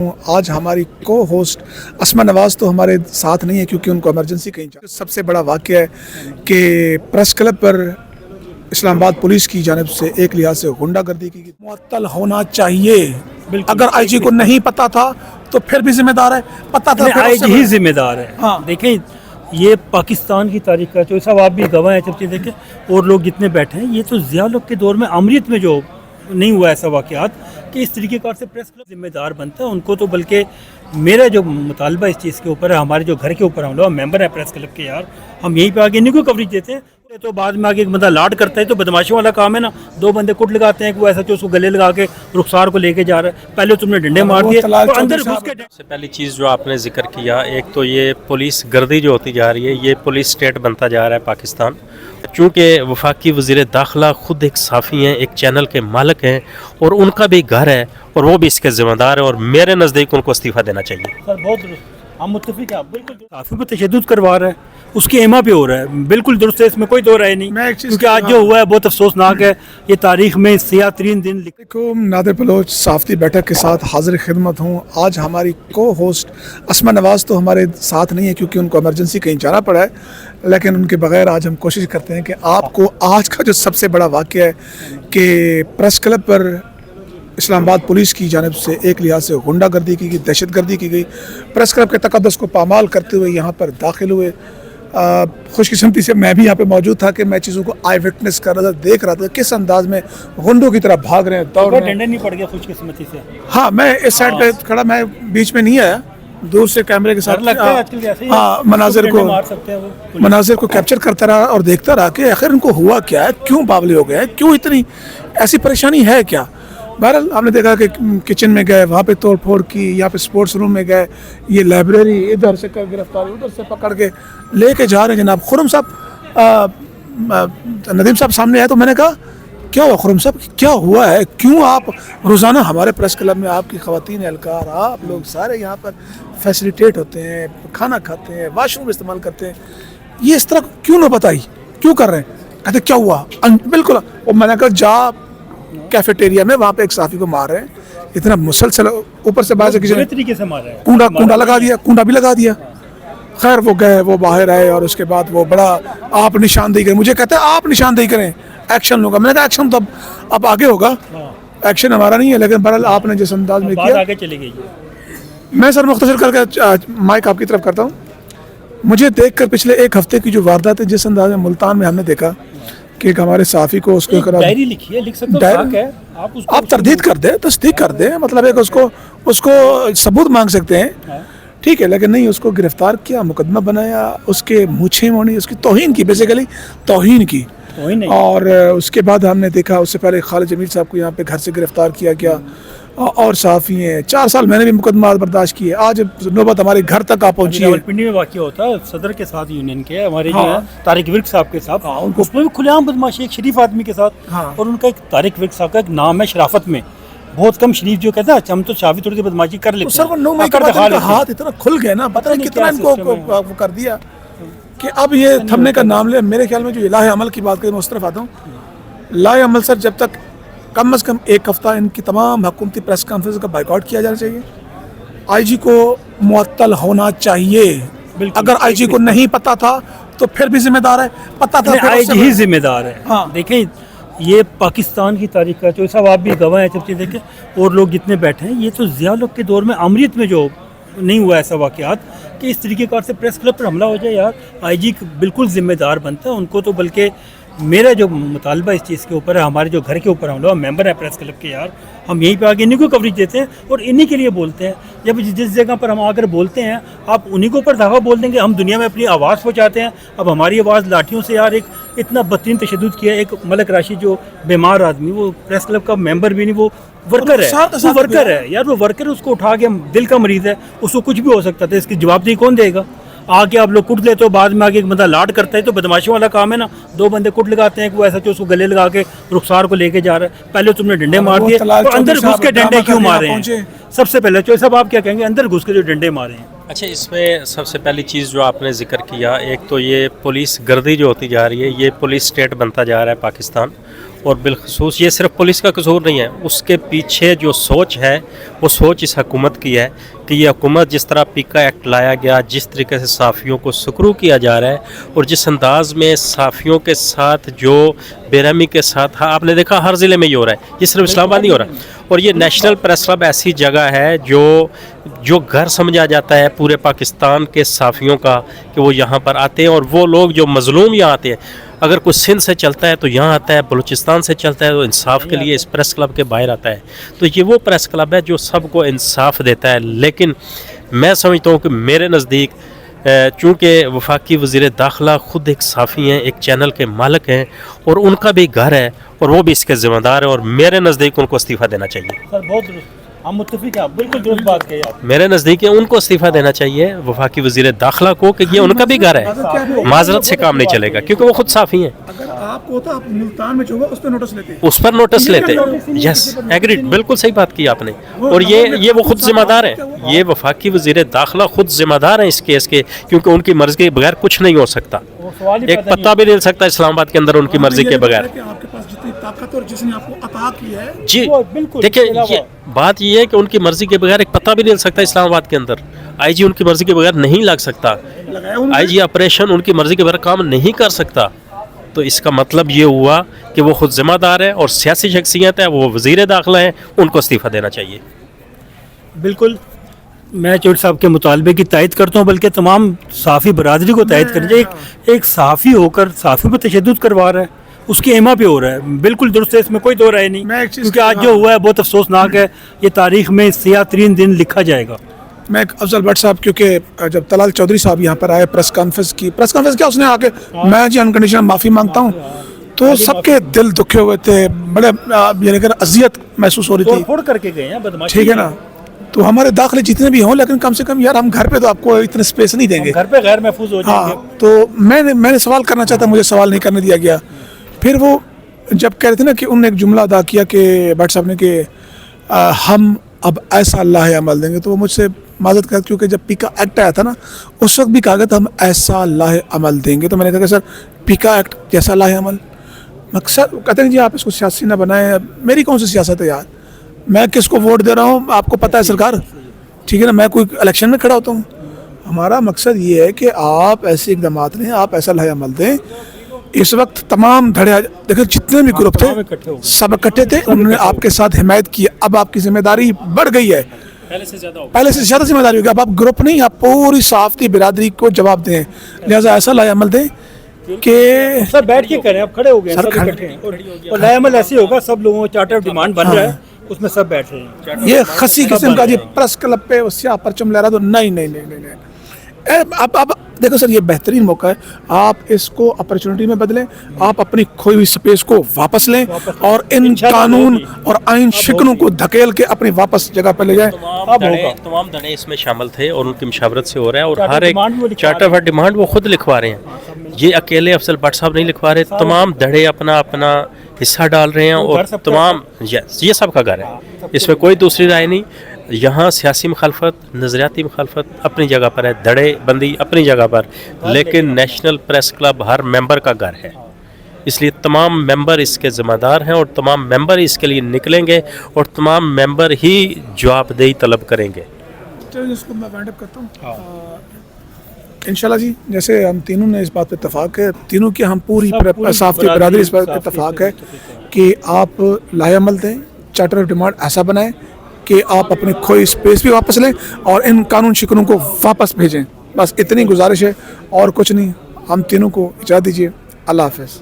आज हमारी को होस्ट असमा नवाज तो हमारे साथ नहीं है क्योंकि उनको इमरजेंसी कहीं जा। सबसे बड़ा वाक़या है कि प्रेस क्लब पर इस्लामाबाद पुलिस की जानिब से एक लिहाज से गुंडागर्दी की मुअत्तल होना चाहिए। अगर आईजी को नहीं पता था तो फिर भी जिम्मेदार है, पता था आईजी ही जिम्मेदार है। हाँ। देखें, ये पाकिस्तान की तारीख का जो साहब आप भी गवाह हैं, जब देखें और लोग जितने बैठे हैं, ये तो ज़िया लोग के दौर में अमरीत में जो नहीं हुआ ऐसा वाक़यात कि इस तरीके कार से प्रेस क्लब जिम्मेदार बनता है उनको। तो बल्कि मेरा जो मुतालबा इस चीज़ के ऊपर है, हमारे जो घर के ऊपर हम लोग मेंबर हैं प्रेस क्लब के, यार हम यहीं पे आगे इन्हीं को कवरेज देते हैं। तो बाद में आगे एक बंदा लाड करता है तो बदमाशों वाला काम है ना। दो बंदे कुट लगाते हैं कि वो ऐसा जो उसको गले लगा के रुखसार को लेके जा रहा है, पहले तुमने डंडे मार दिए तो अंदर घुस के। सबसे पहली चीज़ जो आपने जिक्र किया, एक तो ये पुलिस गर्दी जो होती जा रही है, ये पुलिस स्टेट बनता जा रहा है पाकिस्तान। चूँकि वफाकी वज़ीर दाखिला ख़ुद एक साफ़ी हैं, एक चैनल के मालिक हैं और उनका भी घर है और वो भी इसके ज़िम्मेदार है और मेरे नज़दीक उनको इस्तीफ़ा देना चाहिए। सर बहुत हम मुत्तफिक हैं, बिल्कुल काफ़ी पर तशद्दुद करवा रहा है, उसकी एमा पे हो रहा है, बिल्कुल दुरुस्त है, इसमें कोई दो राय नहीं। क्योंकि आज जो हुआ है बहुत अफसोसनाक है, ये तारीख में सियाह तरीन दिन। नादिर बलोच साफ़ती बैठक के साथ हाजिर खिदमत हूँ। आज हमारी को होस्ट असमा नवाज तो हमारे साथ नहीं है क्योंकि उनको इमरजेंसी कहीं जाना पड़ा है, लेकिन उनके बगैर आज हम कोशिश करते हैं कि आपको आज का जो सबसे बड़ा वाक़या है कि प्रेस क्लब पर इस्लामाबाद पुलिस की जानिब से एक लिहाज से गुंडागर्दी की गई, दहशतगर्दी की गई। प्रेस क्लब के तक़द्दुस को पामाल करते हुए यहाँ पर दाखिल हुए। खुशकिस्मती से मैं भी यहाँ पे मौजूद था कि मैं चीज़ों को आई विटनेस कर रहा था, देख रहा था किस अंदाज में गुंडों की तरह भाग रहे हैं, दौड़ रहे हैं। डंडे नहीं पड़ गया खुशकिस्मती से। हाँ, मैं इस साइड पे खड़ा, मैं बीच में नहीं आया, दूर से कैमरे के साथ मनाजिर को कैप्चर करता रहा और देखता रहा कि आखिर इनको हुआ क्या है, क्यों बावले हो गए हैं, क्यों इतनी ऐसी परेशानी है क्या। बहरहाल हमने देखा कि किचन में गए, वहाँ पे तोड़ फोड़ की, यहाँ पे स्पोर्ट्स रूम में गए, ये लाइब्रेरी इधर से कर गिरफ्तारी, उधर से पकड़ के लेके जा रहे हैं। जनाब खुरम साहब, नदीम साहब सामने आए तो मैंने कहा क्या हुआ खुरम साहब, क्या हुआ है, क्यों आप रोज़ाना हमारे प्रेस क्लब में आपकी ख़वातीन एहलकार आप लोग सारे यहाँ पर फैसिलिटेट होते हैं, खाना खाते हैं, वाशरूम इस्तेमाल करते हैं, ये इस तरह क्यों ना बताई, क्यों कर रहे हैं। कहते क्या हुआ, बिल्कुल। और मैंने कहा जा कैफेटेरिया में, वहाँ पे एक साफी को मार रहे हैं, इतना मुसलसल ऊपर से बाहर से किसी तरीके से मारा है, कूंडा लगा दिया, कूंडा भी लगा दिया। खैर वो गए, वो बाहर आए और उसके बाद वो बड़ा आप निशानदेही करें, मुझे कहते हैं आप निशानदेही करें, एक्शन होगा। मैंने कहा एक्शन तो अब आगे होगा, एक्शन हमारा नहीं है, लेकिन बहरहाल आपने जिस अंदाज में किया आगे चली गई। मैं सर मुख्तसर करके माइक आपकी तरफ करता हूँ। मुझे देखकर पिछले एक हफ्ते की जो वारदात है, जिस अंदाज में मुल्तान में हमने देखा कि हमारे साफ़ी को उसको डायरी लिखी है, लिख सकते हैं आप तरदीद कर दे, तस्दीक कर दे, मतलब एक उसको सबूत मांग सकते हैं, ठीक है, लेकिन नहीं, उसको गिरफ्तार किया, मुकदमा बनाया, उसके मूछें मोड़ी, उसकी तौहीन की, बेसिकली तौहीन की। और उसके बाद हमने देखा उससे पहले खालिद जमील साहब को यहाँ पे घर से गिरफ्तार किया गया और साफ़ी हैं। 4 साल मैंने भी मुकदमा बर्दाश्त किए, आज नौबत हमारे घर तक आ पहुंची है। पिंडी में वाक़या होता है सदर के साथ, यूनियन के हमारे जो है तारिक विर्क साहब के साथ, उसमें भी खुलेआम बदमाशी एक शरीफ आदमी के साथ। और उनका एक तारिक विर्क साहब का एक नाम है शराफत में, बहुत कम शरीफ जो कहता है हम तो शाफी थोड़ी सी बदमाशी कर लेते हैं। सर वो 9 मई के बाद हाथ इतना खुल गया ना, पता नहीं कितना इनको कर दिया कि अब ये थमने का नाम ले। मेरे ख्याल में जो इलाह अमल की बात करें, मैं उस तरफ आता हूँ। इलाह अमल सर, जब तक कम से कम एक हफ्ता इनकी तमाम हुकूमती प्रेस कॉन्फ्रेंस का बाइकआउट किया जाना चाहिए। आईजी को मुअत्तल होना चाहिए। अगर आईजी को नहीं पता था तो फिर भी जिम्मेदार है, पता था आईजी ही जिम्मेदार है। हाँ। देखें, ये पाकिस्तान की तारीख का जो साहब आप भी गवाह हैं, जब देखें और लोग जितने बैठे हैं, ये तो ज़िया लोग के दौर में अमरीत में जो नहीं हुआ ऐसा वाक़यात कि इस तरीके कार से प्रेस क्लब पर हमला हो जाए, यार आईजी बिल्कुल जिम्मेदार बनता है उनको। तो बल्कि मेरा जो मुतालबा इस चीज़ के ऊपर है, हमारे जो घर के ऊपर हम लोग मेंबर हैं प्रेस क्लब के, यार हम यहीं पे आगे इन्हीं को कवरेज देते हैं और इन्हीं के लिए बोलते हैं। जब जिस जगह पर हम आकर बोलते हैं, आप उन्हीं के ऊपर दावा बोल देंगे हम दुनिया में अपनी आवाज़ पहुँचाते हैं। अब हमारी आवाज़ लाठियों से, यार एक इतना बदतरीन तशद्दुद किया। एक मलक राशिद जो बीमार आदमी, वो प्रेस क्लब का मेंबर भी नहीं, वो वर्कर है, वो वर्कर है यार, वो वर्कर, उसको उठा के दिल का मरीज़ है, उसको कुछ भी हो सकता था, इसकी जवाबदेही कौन देगा। आके आप लोग कुट लेते हो, बाद में आगे एक बंदा लाड करता है तो बदमाशों वाला काम है ना। दो बंदे कुट लगाते हैं कि वो ऐसा जो उसको गले लगा के रुखसार को लेके जा रहा है, पहले तुमने डंडे मार दिए तो अंदर घुस के डंडे क्यों मारे हैं। सबसे पहले चौधरी साहब आप क्या कहेंगे, अंदर घुस के जो डंडे मारे हैं। अच्छा, इसमें सबसे पहली चीज़ जो आपने जिक्र किया, एक तो ये पुलिस गर्दी जो होती जा रही है, ये पुलिस स्टेट बनता जा रहा है पाकिस्तान। اور بالخصوص یہ صرف پولیس کا قصور نہیں ہے، اس کے پیچھے جو سوچ ہے وہ سوچ اس حکومت کی ہے کہ یہ حکومت جس طرح پیکا ایکٹ لایا گیا، جس طریقے سے صحافیوں کو سکرو کیا جا رہا ہے اور جس انداز میں صحافیوں کے ساتھ جو بے رحمی کے ساتھ آپ نے دیکھا ہر ضلع میں یہ ہو رہا ہے، یہ صرف اسلام آباد نہیں ہو رہا. اور یہ نیشنل پریس کلب ایسی جگہ ہے جو گھر سمجھا جاتا ہے پورے پاکستان کے صحافیوں کا کہ وہ یہاں پر آتے ہیں، اور وہ لوگ جو مظلوم یہاں آتے ہیں، اگر کوئی سندھ سے چلتا ہے تو یہاں آتا ہے، بلوچستان سے چلتا ہے تو انصاف کے لیے اس پریس کلب کے باہر آتا ہے. تو یہ وہ پریس کلب ہے جو سب کو انصاف دیتا ہے. لیکن میں سمجھتا ہوں کہ میرے نزدیک چونکہ وفاقی وزیر داخلہ خود ایک صحافی ہیں، ایک چینل کے مالک ہیں، اور ان کا بھی گھر ہے اور وہ بھی اس کے ذمہ دار ہے، اور میرے نزدیک ان کو استعفیٰ دینا چاہیے. سر بہت درست، ہم متفق ہیں، بالکل درست بات کہی آپ. میرے نزدیک ان کو استعفیٰ دینا چاہیے وفاقی وزیر داخلہ کو، کہ یہ ان کا بھی گھر ہے، معذرت سے کام نہیں چلے گا کیونکہ وہ خود صحافی ہیں. اگر آپ کو ہوتا آپ ملتان میں جو ہوا اس پہ نوٹس لیتے، اس پر نوٹس لیتے. یس ایگریڈ، بالکل صحیح بات کی آپ نے. اور یہ وہ خود ذمہ دار ہیں، یہ وفاقی وزیر داخلہ خود ذمہ دار ہیں اس کیس کے، کیونکہ ان کی مرضی کے بغیر کچھ نہیں ہو سکتا. ایک پتا بھی نہیں مل سکتا اسلام آباد کے اندر ان کی مرضی کے بغیر. آپ کے پاس جتنی طاقت اور جس نے آپ کو عطا کی ہے، جی دیکھیں، بات یہ ہے کہ ان کی مرضی کے بغیر ایک پتا بھی نہیں مل سکتا اسلام آباد کے اندر. آئی جی ان کی مرضی کے بغیر نہیں لگ سکتا، آئی جی آپریشن ان کی مرضی کے بغیر کام نہیں کر سکتا. تو اس کا مطلب یہ ہوا کہ وہ خود ذمہ دار ہے اور سیاسی شخصیت ہے، وہ وزیر داخلہ ہیں، ان کو استعفیٰ دینا چاہیے. بالکل میں چوہدری صاحب کے مطالبے کی تائید کرتا ہوں، بلکہ تمام صحافی برادری کو تائید کرنی چاہیے. ایک صحافی ہو کر صحافی پر تشدد کروا رہا ہے، اس کی ایما پہ ہو رہا ہے، بالکل درست ہے، اس میں کوئی دو رائے نہیں. کیونکہ آج جو ہوا ہے بہت افسوسناک ہے، یہ تاریخ میں سیاہ ترین دن لکھا جائے گا. میں افضل بٹ صاحب، کیونکہ جب طلال چودھری صاحب یہاں پر آئے پریس کانفرنس کیا اس نے آ کے میں جی انکنڈیشنل معافی مانگتا ہوں، تو سب کے دل دکھے ہوئے تھے، بڑے یعنی کہ اذیت محسوس ہو رہی تھی. پھوڑ کر کے گئے ہیں بدماشی. ٹھیک ہے نا، تو ہمارے داخلے جتنے بھی ہوں، لیکن کم سے کم یار ہم گھر پہ تو آپ کو اتنے اسپیس نہیں دیں گے، گھر پہ غیر محفوظ ہو جائیں گے. ہاں. تو میں نے سوال کرنا چاہتا، مجھے سوال نہیں کرنے دیا گیا. پھر وہ جب کہہ رہے تھے نا کہ انہوں نے ایک جملہ ادا کیا کہ بٹ صاحب نے کہ ہم اب ایسا لاہ عمل دیں گے، تو وہ مجھ سے معذرت کر، کیونکہ جب پیکا ایکٹ آیا تھا نا اس وقت بھی کہا گیا تھا ہم ایسا لاہ عمل دیں گے. تو میں نے کہا کہ سر پیکا ایکٹ جیسا لاہ عمل، مقصد کہتے ہیں جی آپ اس کو سیاسی نہ بنائیں. میری کون سی سیاست ہے یار، میں کس کو ووٹ دے رہا ہوں آپ کو پتہ ہے سرکار، ٹھیک ہے نا، میں کوئی الیکشن میں کھڑا ہوتا ہوں. ہمارا مقصد یہ ہے کہ آپ ایسے اقدامات لیں، آپ ایسا لاہ عمل دیں. اس وقت تمام دھڑے دیکھیں جتنے بھی گروپ تھے سب اکٹھے تھے، انہوں نے آپ کے ساتھ حمایت کی. اب آپ کی ذمہ داری بڑھ گئی ہے، پہلے سے زیادہ ذمہ داری ہوگی. اب آپ گروپ نہیں، آپ پوری صحافتی برادری کو جواب دیں، لہٰذا ایسا لاہ عمل دیں کہ سب بیٹھ کے کریں. اب کھڑے ہو گئے سب اکٹھے ہیں، اور لاہ عمل ایسے ہوگا سب لوگوں کا چارٹر ڈیمانڈ بن رہا ہے، اس میں سب بیٹھ رہے ہیں. یہ خسی قسم کا جی پریس کلب پہ سیاہ پرچم لہرا دو، نہیں. اب دیکھو سر، یہ بہترین موقع ہے، آپ اس کو اپرچونٹی میں بدلیں، آپ اپنی کھوئی ہوئی سپیس کو واپس لیں اور ان قانون اور آئین شکنوں کو دھکیل کے اپنی واپس جگہ پہ لے جائیں. تمام دھڑے اس میں شامل تھے اور ان کی مشاورت سے ہو رہا ہے، اور ہر ایک چارٹر آف ڈیمانڈ وہ خود لکھوا رہے ہیں. یہ اکیلے افضل بٹ صاحب نہیں لکھوا رہے، تمام دھڑے اپنا حصہ ڈال رہے ہیں، اور تمام یہ سب کا گھر ہے، اس میں کوئی دوسری رائے نہیں. یہاں سیاسی مخالفت، نظریاتی مخالفت اپنی جگہ پر ہے، دھڑے بندی اپنی جگہ پر، لیکن نیشنل پریس کلب ہر ممبر کا گھر ہے. اس لیے تمام ممبر اس کے ذمہ دار ہیں، اور تمام ممبر اس کے لیے نکلیں گے، اور تمام ممبر ہی جواب دہی طلب کریں گے. اس کو میں وائنڈ اپ کرتا ہوں انشاءاللہ جی. جیسے ہم تینوں نے اس بات پہ اتفاق ہے، تینوں کی ہم پوری صحافتی برادری اس پر اتفاق ہے کہ آپ لاہ عمل دیں، چارٹر آف ڈیمانڈ ایسا بنائیں کہ آپ اپنی کھوئی اسپیس بھی واپس لیں اور ان قانون شکنوں کو واپس بھیجیں. بس اتنی گزارش ہے اور کچھ نہیں. ہم تینوں کو اجازت دیجیے. اللہ حافظ.